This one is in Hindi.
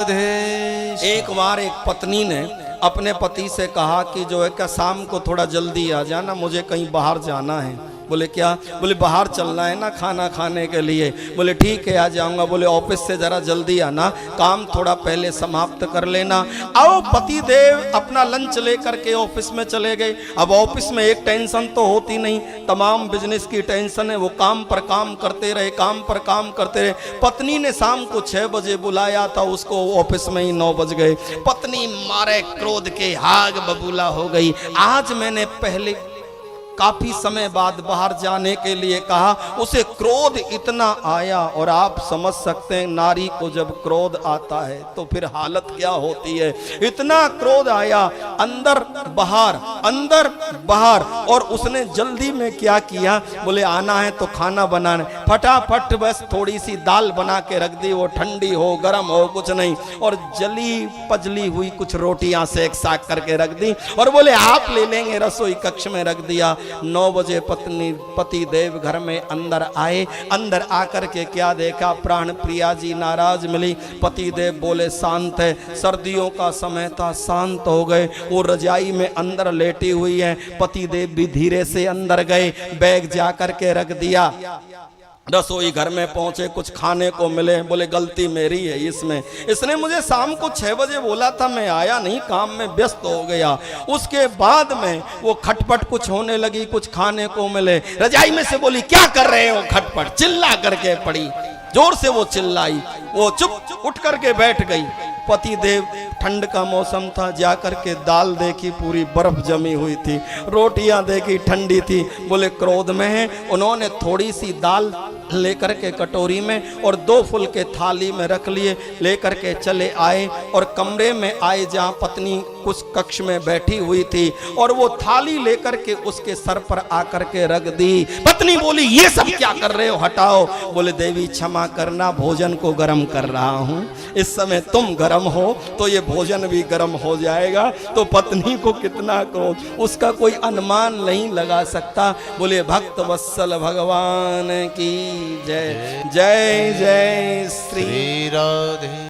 एक बार एक पत्नी ने अपने पति से कहा कि जो है क्या शाम को थोड़ा जल्दी आ जाना, मुझे कहीं बाहर जाना है। बोले क्या? बोले बाहर चलना है ना खाना खाने के लिए। बोले ठीक है आ जाऊंगा। बोले ऑफिस से जरा जल्दी आना, काम थोड़ा पहले समाप्त कर लेना। आओ पति देव अपना लंच लेकर के ऑफिस में चले गए। अब ऑफिस में एक टेंशन तो होती नहीं, तमाम बिजनेस की टेंशन है। वो काम पर काम करते रहे, काम पर काम करते रहे। पत्नी ने शाम को 6 बजे बुलाया था उसको, ऑफिस में ही 9 बज गए। पत्नी मारे क्रोध के आग बबूला हो गई। आज मैंने पहले काफी समय बाद बाहर जाने के लिए कहा, उसे क्रोध इतना आया। और आप समझ सकते हैं नारी को जब क्रोध आता है तो फिर हालत क्या होती है। इतना क्रोध आया, अंदर बाहर। और उसने जल्दी में क्या किया, बोले आना है तो खाना बनाने, फटाफट बस थोड़ी सी दाल बना के रख दी। वो ठंडी हो गरम हो कुछ नहीं, और जली पजली हुई कुछ रोटियां सेक साक करके रख दी। और बोले आप ले लेंगे, रसोई कक्ष में रख दिया। 9 बजे पति देव घर में अंदर आए। अंदर आकर के क्या देखा, प्राण प्रिया जी नाराज मिली। पति देव बोले शांत है, सर्दियों का समय था, शांत हो गए। वो रजाई में अंदर लेटी हुई है। पति देव भी धीरे से अंदर गए, बैग जाकर के रख दिया। रसोई घर में पहुंचे, कुछ खाने को मिले। बोले गलती मेरी है इसमें, इसने मुझे शाम को 6 बजे बोला था, मैं आया नहीं, काम में व्यस्त हो गया। उसके बाद में वो खटपट कुछ होने लगी, कुछ खाने को मिले। रजाई में से बोली क्या कर रहे हो खटपट, चिल्ला करके पड़ी, जोर से वो चिल्लाई। वो चुप उठ करके बैठ गई। पति देव, ठंड का मौसम था, जाकर के दाल देखी पूरी बर्फ जमी हुई थी, रोटियां देखी ठंडी थी। बोले क्रोध में है। उन्होंने थोड़ी सी दाल लेकर के कटोरी में और 2 फुल के थाली में रख लिए, लेकर के चले आए और कमरे में आए जहां पत्नी कुछ कक्ष में बैठी हुई थी, और वो थाली लेकर के उसके सर पर आकर के रख दी। पत्नी बोली ये सब क्या कर रहे हो, हटाओ। बोले देवी क्षमा करना, भोजन को गर्म कर रहा हूं, इस समय तुम गर्म हो तो ये भोजन भी गर्म हो जाएगा। तो पत्नी को कितना क्रोध, उसका कोई अनुमान नहीं लगा सकता। बोले भक्त वत्सल भगवान की जय। जय जय श्री राधे।